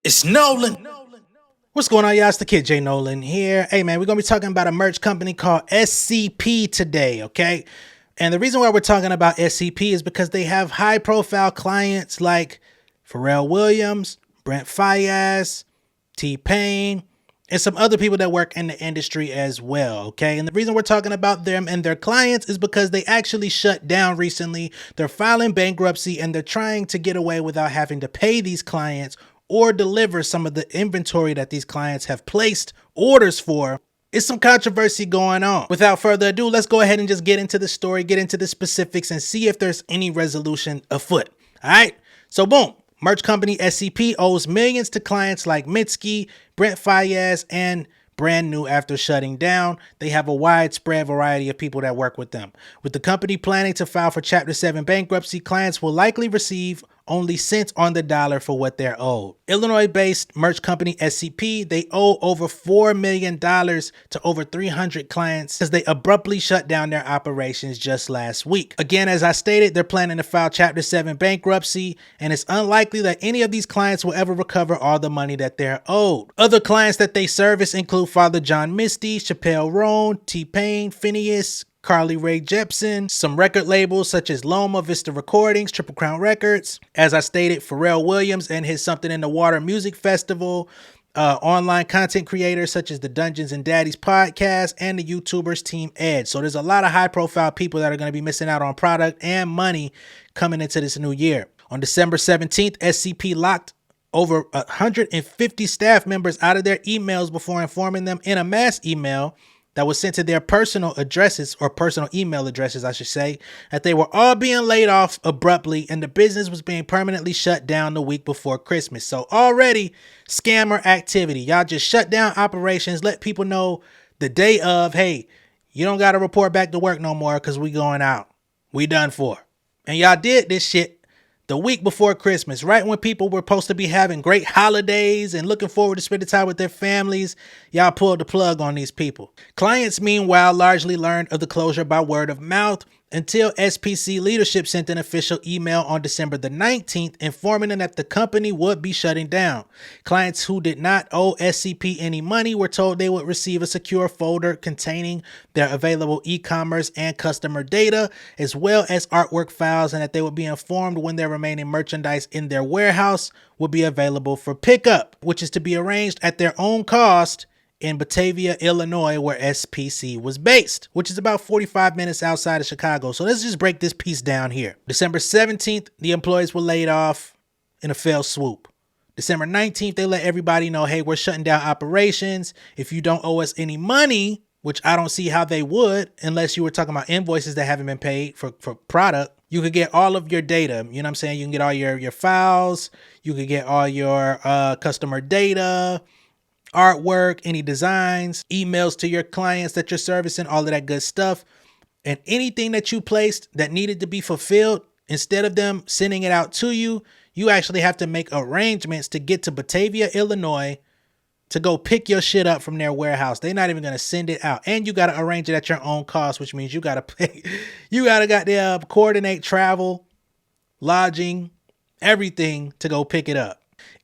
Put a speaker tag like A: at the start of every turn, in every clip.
A: It's Nolan. What's going on, y'all? It's the kid J Nolan here. Hey man, we're gonna be talking about a merch company called SCP today, okay? And the reason why we're talking about SCP is because they have high profile clients like Pharrell Williams, Brent Faiyaz, T-Pain, and some other people that work in the industry as well, okay? And the reason we're talking about them and their clients is because they actually shut down recently. They're filing bankruptcy and they're trying to get away without having to pay these clients or deliver some of the inventory that these clients have placed orders for. It's some controversy going on. Without further ado, let's go ahead and just get into the story, get into the specifics, and see if there's any resolution afoot. All right? So boom. Merch company SCP owes millions to clients like Mitski, Brent Faiyaz, and brand new after shutting down. They have a widespread variety of people that work with them. With the company planning to file for Chapter 7 bankruptcy, clients will likely receive only cents on the dollar for what they're owed. Illinois-based merch company SCP, they owe over $4 million to over 300 clients as they abruptly shut down their operations just last week. Again, as I stated, they're planning to file Chapter 7 bankruptcy, and it's unlikely that any of these clients will ever recover all the money that they're owed. Other clients that they service include Father John Misty, Chappelle Roan, T-Pain, Phineas, Carly Rae Jepsen, some record labels such as Loma, Vista Recordings, Triple Crown Records. As I stated, Pharrell Williams and his Something in the Water Music Festival, online content creators such as the Dungeons and Daddies podcast, and the YouTubers Team Ed. So there's a lot of high profile people that are going to be missing out on product and money coming into this new year. On December 17th, SCP locked over 150 staff members out of their emails before informing them in a mass email that was sent to their personal addresses, or personal email addresses, I should say, that they were all being laid off abruptly and the business was being permanently shut down the week before Christmas. So already scammer activity. Y'all just shut down operations, let people know the day of, hey, you don't got to report back to work no more because we going out. We done for. And y'all did this shit the week before Christmas, right when people were supposed to be having great holidays and looking forward to spending time with their families. Y'all pulled the plug on these people. Clients, meanwhile, largely learned of the closure by word of mouth until SPC leadership sent an official email on December the 19th informing them that the company would be shutting down. Clients who did not owe SCP any money were told they would receive a secure folder containing their available e-commerce and customer data, as well as artwork files, and that they would be informed when their remaining merchandise in their warehouse would be available for pickup, which is to be arranged at their own cost in Batavia, Illinois, where SPC was based, which is about 45 minutes outside of Chicago. So let's just break this piece down here. December 17th, the employees were laid off in a fell swoop. December 19th, they let everybody know, hey, we're shutting down operations. If you don't owe us any money, which I don't see how they would, unless you were talking about invoices that haven't been paid for product, you could get all of your data. You know what I'm saying? You can get all your files. You could get all your customer data, artwork, any designs, emails to your clients that you're servicing, all of that good stuff. And anything that you placed that needed to be fulfilled, instead of them sending it out to you, you actually have to make arrangements to get to Batavia, Illinois, to go pick your shit up from their warehouse. They're not even going to send it out. And you got to arrange it at your own cost, which means you got to pay, you got to goddamn coordinate travel, lodging, everything to go pick it up.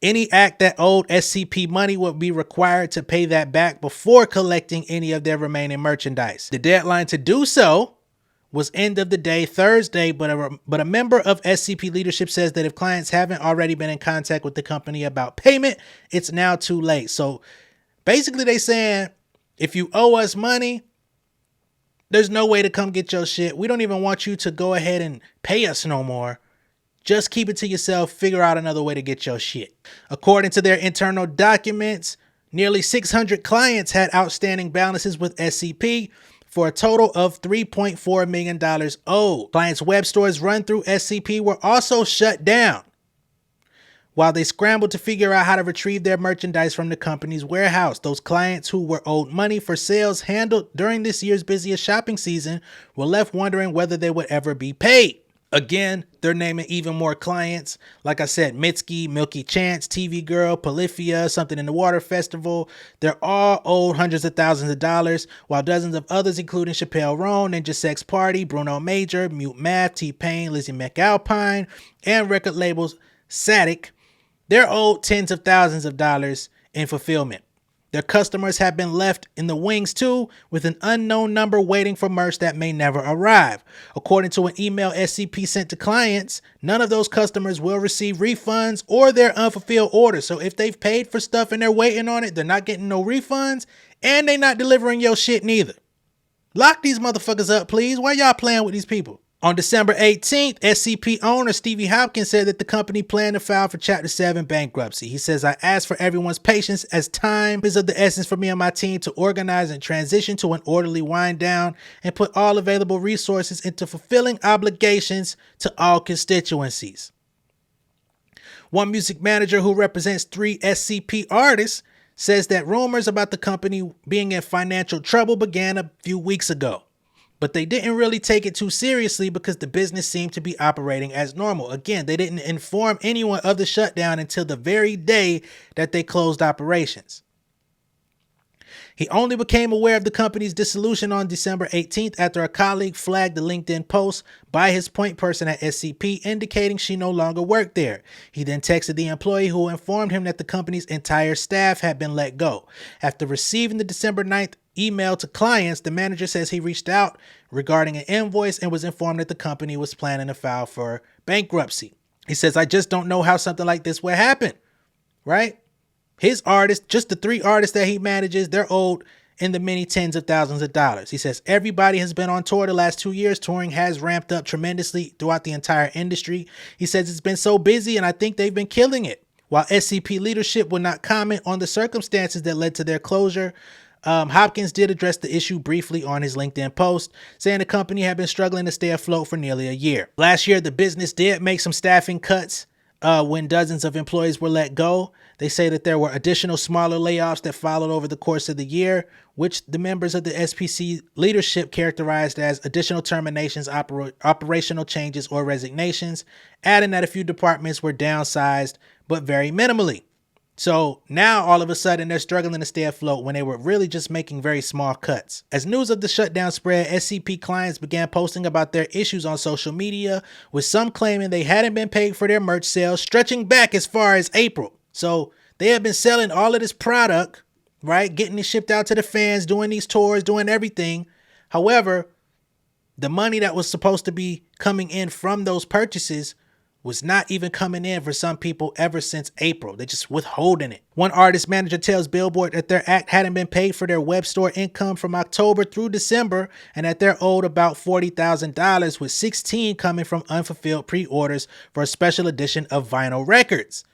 A: Any act that owed SCP money would be required to pay that back before collecting any of their remaining merchandise. The deadline to do so was end of the day Thursday, but a member of SCP leadership says that if clients haven't already been in contact with the company about payment, it's now too late. So basically they saying, if you owe us money, there's no way to come get your shit. We don't even want you to go ahead and pay us no more. Just keep it to yourself. Figure out another way to get your shit. According to their internal documents, nearly 600 clients had outstanding balances with SCP for a total of $3.4 million owed. Clients' web stores run through SCP were also shut down while they scrambled to figure out how to retrieve their merchandise from the company's warehouse. Those clients who were owed money for sales handled during this year's busiest shopping season were left wondering whether they would ever be paid. Again, they're naming even more clients. Like I said, Mitski, Milky Chance, TV Girl, Polyphia, Something in the Water Festival. They're all owed hundreds of thousands of dollars, while dozens of others, including Chappelle Roan, Ninja Sex Party, Bruno Major, Mute Math, T-Pain, Lizzie McAlpine, and record labels Satic, They're owed tens of thousands of dollars in fulfillment. Their customers have been left in the wings too, with an unknown number waiting for merch that may never arrive. According to an email SCP sent to clients, none of those customers will receive refunds or their unfulfilled orders. So if they've paid for stuff and they're waiting on it, they're not getting no refunds, and they're not delivering your shit neither. Lock these motherfuckers up, please. Why y'all playing with these people? On December 18th, SCP owner Stevie Hopkins said that the company planned to file for Chapter 7 bankruptcy. He says, I ask for everyone's patience as time is of the essence for me and my team to organize and transition to an orderly wind down and put all available resources into fulfilling obligations to all constituencies. One music manager who represents 3 SCP artists says that rumors about the company being in financial trouble began a few weeks ago. But they didn't really take it too seriously because the business seemed to be operating as normal. Again, they didn't inform anyone of the shutdown until the very day that they closed operations. He only became aware of the company's dissolution on December 18th after a colleague flagged the LinkedIn post by his point person at SCP indicating she no longer worked there. He then texted the employee who informed him that the company's entire staff had been let go. After receiving the December 9th email to clients, the manager says he reached out regarding an invoice and was informed that the company was planning to file for bankruptcy. He says, I just don't know how something like this would happen, right? His artists, just the 3 artists that he manages, they're owed in the many tens of thousands of dollars. He says everybody has been on tour the last 2 years. Touring has ramped up tremendously throughout the entire industry. He says it's been so busy and I think they've been killing it. While SCP leadership will not comment on the circumstances that led to their closure, Hopkins did address the issue briefly on his LinkedIn post, saying the company had been struggling to stay afloat for nearly a year. Last year, the business did make some staffing cuts when dozens of employees were let go. They say that there were additional smaller layoffs that followed over the course of the year, which the members of the SPC leadership characterized as additional terminations, operational changes, or resignations, adding that a few departments were downsized, but very minimally. So now all of a sudden they're struggling to stay afloat when they were really just making very small cuts. As news of the shutdown spread, SCP clients began posting about their issues on social media, with some claiming they hadn't been paid for their merch sales, stretching back as far as April. So they have been selling all of this product, right? Getting it shipped out to the fans, doing these tours, doing everything. However, the money that was supposed to be coming in from those purchases was not even coming in for some people ever since April. They're just withholding it. One artist manager tells Billboard that their act hadn't been paid for their web store income from October through December, and that they're owed about $40,000, with 16 coming from unfulfilled pre-orders for a special edition of vinyl records.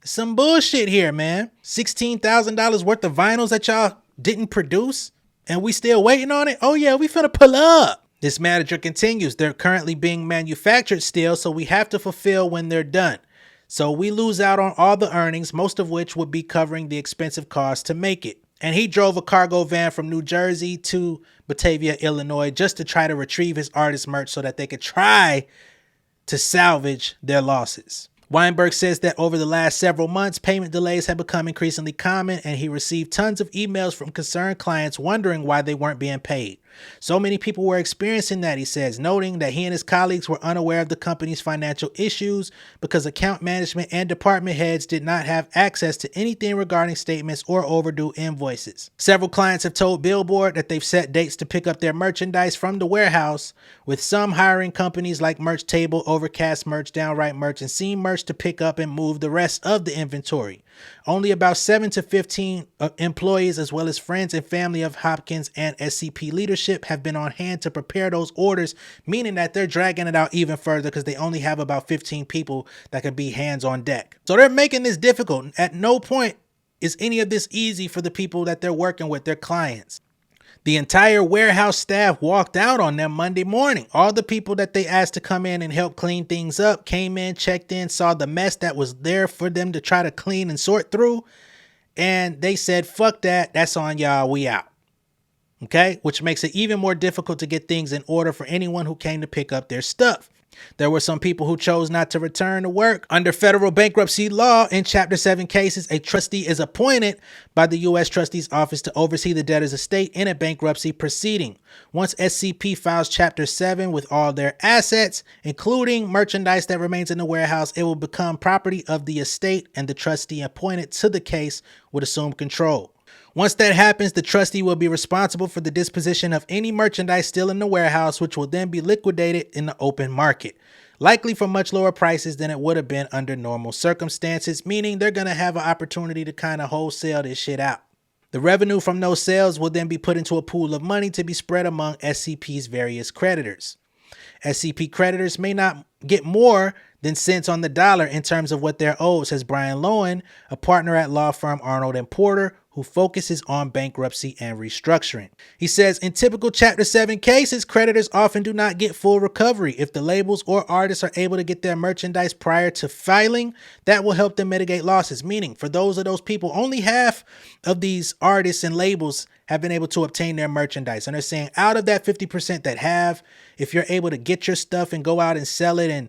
A: Some bullshit here, man. $16,000 worth of vinyls that y'all didn't produce, and we still waiting on it? Oh yeah, we finna pull up. This manager continues, they're currently being manufactured still, so we have to fulfill when they're done. So we lose out on all the earnings, most of which would be covering the expensive costs to make it. And he drove a cargo van from New Jersey to Batavia, Illinois, just to try to retrieve his artist merch so that they could try to salvage their losses. Weinberg says that over the last several months, payment delays have become increasingly common, and he received tons of emails from concerned clients wondering why they weren't being paid. So many people were experiencing that, he says, noting that he and his colleagues were unaware of the company's financial issues because account management and department heads did not have access to anything regarding statements or overdue invoices. Several clients have told Billboard that they've set dates to pick up their merchandise from the warehouse, with some hiring companies like Merch Table, Overcast Merch, Downright Merch, and Scene Merch to pick up and move the rest of the inventory. Only about 7 to 15 employees, as well as friends and family of Hopkins and SCP leadership, have been on hand to prepare those orders, meaning that they're dragging it out even further because they only have about 15 people that could be hands on deck. So they're making this difficult. At no point is any of this easy for the people that they're working with, their clients. The entire warehouse staff walked out on them Monday morning. All the people that they asked to come in and help clean things up came in, checked in, saw the mess that was there for them to try to clean and sort through. And they said, fuck that. That's on y'all. We out. Okay. Which makes it even more difficult to get things in order for anyone who came to pick up their stuff. There were some people who chose not to return to work. Under federal bankruptcy law, in Chapter 7 cases, a trustee is appointed by the U.S. Trustee's Office to oversee the debtor's estate in a bankruptcy proceeding. Once SCP files Chapter 7 with all their assets, including merchandise that remains in the warehouse, it will become property of the estate, and the trustee appointed to the case would assume control. Once that happens, the trustee will be responsible for the disposition of any merchandise still in the warehouse, which will then be liquidated in the open market, likely for much lower prices than it would have been under normal circumstances, meaning they're going to have an opportunity to kind of wholesale this shit out. The revenue from those sales will then be put into a pool of money to be spread among SCP's various creditors. SCP creditors may not get more than cents on the dollar in terms of what they're owed, says Brian Lowen, a partner at law firm Arnold & Porter, who focuses on bankruptcy and restructuring. He says, in typical Chapter 7 cases, creditors often do not get full recovery. If the labels or artists are able to get their merchandise prior to filing, that will help them mitigate losses. Meaning, for those people, only half of these artists and labels have been able to obtain their merchandise. And they're saying out of that 50% that have, if you're able to get your stuff and go out and sell it and,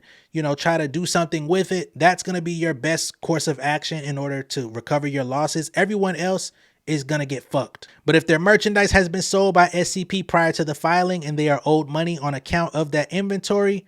A: try to do something with it, that's going to be your best course of action in order to recover your losses. Everyone else is going to get fucked. But if their merchandise has been sold by SCP prior to the filing and they are owed money on account of that inventory,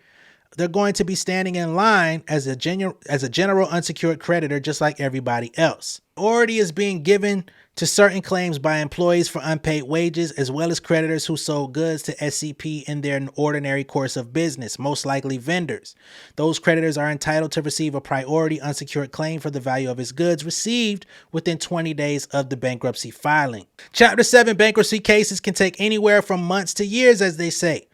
A: they're going to be standing in line as a general unsecured creditor, just like everybody else. Priority is being given to certain claims by employees for unpaid wages, as well as creditors who sold goods to SCP in their ordinary course of business, most likely vendors. Those creditors are entitled to receive a priority unsecured claim for the value of his goods received within 20 days of the bankruptcy filing. Chapter 7 bankruptcy cases can take anywhere from months to years, as they say.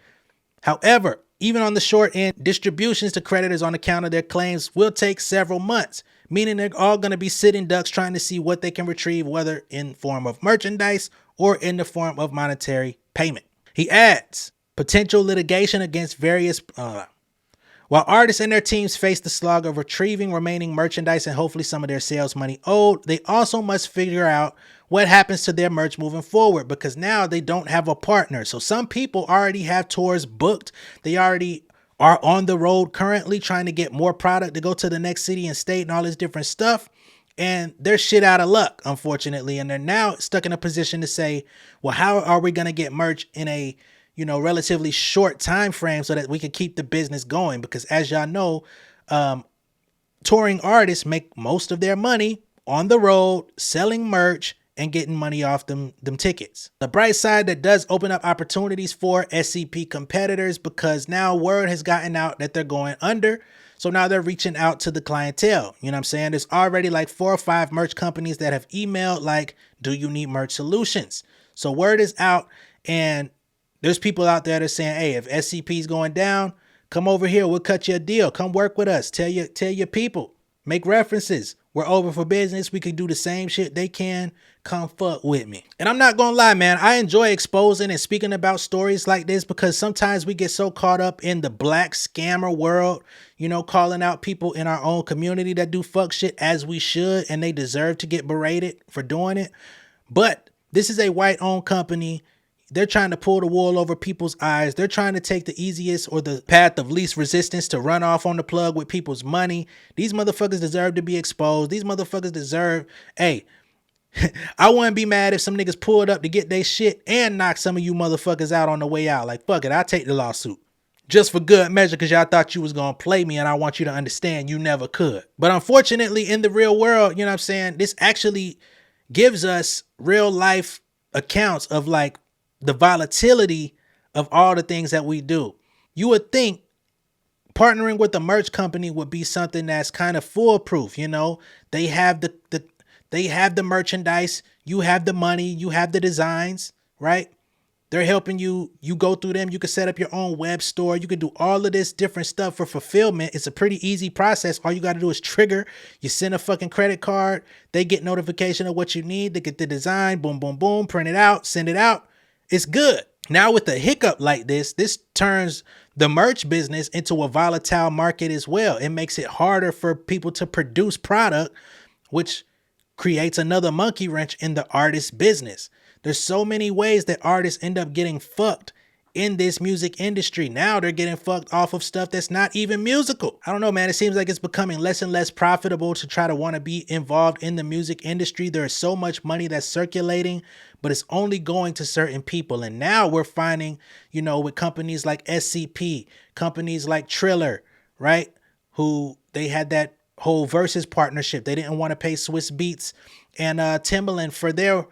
A: However, even on the short end, distributions to creditors on account of their claims will take several months, meaning they're all going to be sitting ducks trying to see what they can retrieve, whether in form of merchandise or in the form of monetary payment. He adds, potential litigation against various... While artists and their teams face the slog of retrieving remaining merchandise and hopefully some of their sales money owed, they also must figure out what happens to their merch moving forward, because now they don't have a partner. So some people already have tours booked. They already are on the road currently trying to get more product to go to the next city and state and all this different stuff. And they're shit out of luck, unfortunately. And they're now stuck in a position to say, well, how are we going to get merch in a relatively short time frame so that we can keep the business going? Because as y'all know, touring artists make most of their money on the road, selling merch and getting money off them tickets. The bright side, that does open up opportunities for SCP competitors, because now word has gotten out that they're going under. So now they're reaching out to the clientele. You know what I'm saying? There's already like 4 or 5 merch companies that have emailed like, do you need merch solutions? So word is out, and there's people out there that are saying, hey, if SCP is going down, come over here. We'll cut you a deal. Come work with us. Tell your people. Make references. We're over for business. We can do the same shit they can. Come fuck with me. And I'm not gonna lie, man, I enjoy exposing and speaking about stories like this, because sometimes we get so caught up in the black scammer world, calling out people in our own community that do fuck shit, as we should, and they deserve to get berated for doing it. But this is a white-owned company. They're trying to pull the wool over people's eyes. They're trying to take the easiest or the path of least resistance to run off on the plug with people's money. These motherfuckers deserve to be exposed. These motherfuckers deserve, hey, I wouldn't be mad if some niggas pulled up to get their shit and knocked some of you motherfuckers out on the way out. Like, fuck it, I'll take the lawsuit. Just for good measure, because y'all thought you was going to play me, and I want you to understand you never could. But unfortunately, in the real world, you know what I'm saying, this actually gives us real life accounts of like the volatility of all the things that we do. You would think partnering with a merch company would be something that's kind of foolproof. They have they have the merchandise, you have the money, you have the designs, right? They're helping you. You go through them. You can set up your own web store. You can do all of this different stuff for fulfillment. It's a pretty easy process. All you got to do is trigger. You send a fucking credit card. They get notification of what you need. They get the design. Boom, boom, boom. Print it out. Send it out. It's good. Now with a hiccup like this turns the merch business into a volatile market as well. It makes it harder for people to produce product, which creates another monkey wrench in the artist business. There's so many ways that artists end up getting fucked in this music industry. Now they're getting fucked off of stuff that's not even musical. I don't know, man. It seems like it's becoming less and less profitable to try to want to be involved in the music industry. There is so much money that's circulating, but it's only going to certain people. And now we're finding, you know, with companies like SCP, companies like Triller, right? Who they had that whole Versus partnership. They didn't want to pay Swiss Beats and Timbaland for their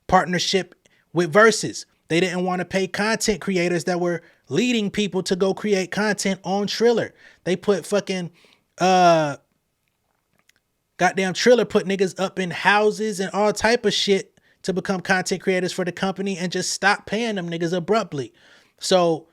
A: partnership with Versus. They didn't want to pay content creators that were leading people to go create content on Triller. They put fucking goddamn Triller put niggas up in houses and all type of shit to become content creators for the company and just stop paying them niggas abruptly. So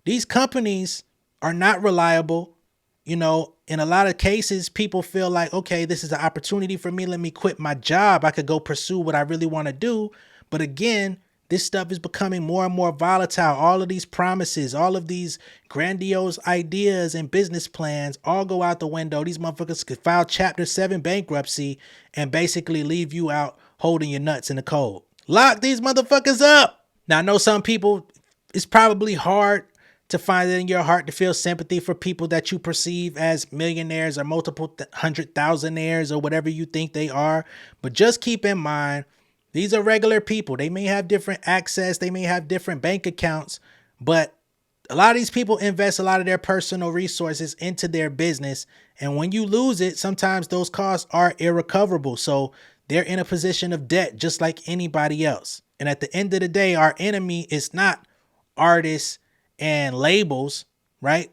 A: these companies are not reliable. You know, in a lot of cases, people feel like, okay, this is an opportunity for me. Let me quit my job. I could go pursue what I really want to do. But again, this stuff is becoming more and more volatile. All of these promises, all of these grandiose ideas and business plans all go out the window. These motherfuckers could file Chapter 7 bankruptcy and basically leave you out holding your nuts in the cold. Lock these motherfuckers up. Now, I know some people, it's probably hard to find it in your heart to feel sympathy for people that you perceive as millionaires or multiple 100,000aires or whatever you think they are. But just keep in mind, these are regular people. They may have different access. They may have different bank accounts, but a lot of these people invest a lot of their personal resources into their business. And when you lose it, sometimes those costs are irrecoverable. So they're in a position of debt just like anybody else. And at the end of the day, our enemy is not artists and labels, right?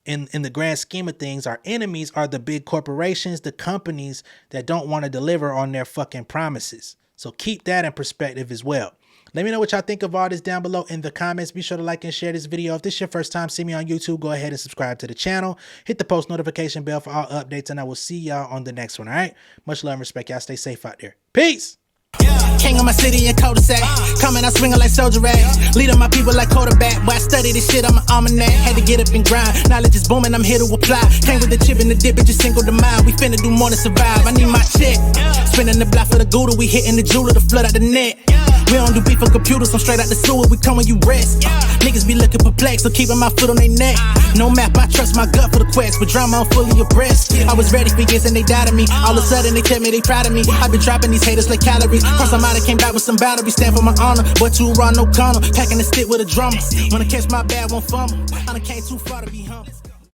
A: In the grand scheme of things, our enemies are the big corporations, the companies that don't want to deliver on their fucking promises. So keep that in perspective as well. Let me know what y'all think of all this down below in the comments. Be sure to like and share this video. If this is your first time seeing me on YouTube, go ahead and subscribe to the channel. Hit the post notification bell for all updates, and I will see y'all on the next one, all right? Much love and respect. Y'all stay safe out there. Peace!
B: King of my city and cul-de-sac. Coming out swinging like soldier rags. Leading my people like quarterback. Boy, I study this shit, I'm an almanac. Had to get up and grind. Knowledge is booming, I'm here to apply. Came with the chip and the dip, it just single the mind. We finna do more than survive. I need my check. Spinning the block for the Gouda. We hitting the jeweler to flood out the net. We don't do beef on computers, I'm straight out the sewer. We come when you rest. Niggas be looking perplexed, so keeping my foot on their neck. No map, I trust my gut for the quest. With drama, I'm fully abreast. I was ready for years and they doubted me. All of a sudden they tell me they proud of me. I've been dropping these haters like calories. Cross them out, I came back with some boundaries. Stand for my honor, but too raw, no corner. Packing the stick with a drummer. Wanna catch my bad, won't fumble. I done came too far to be humble.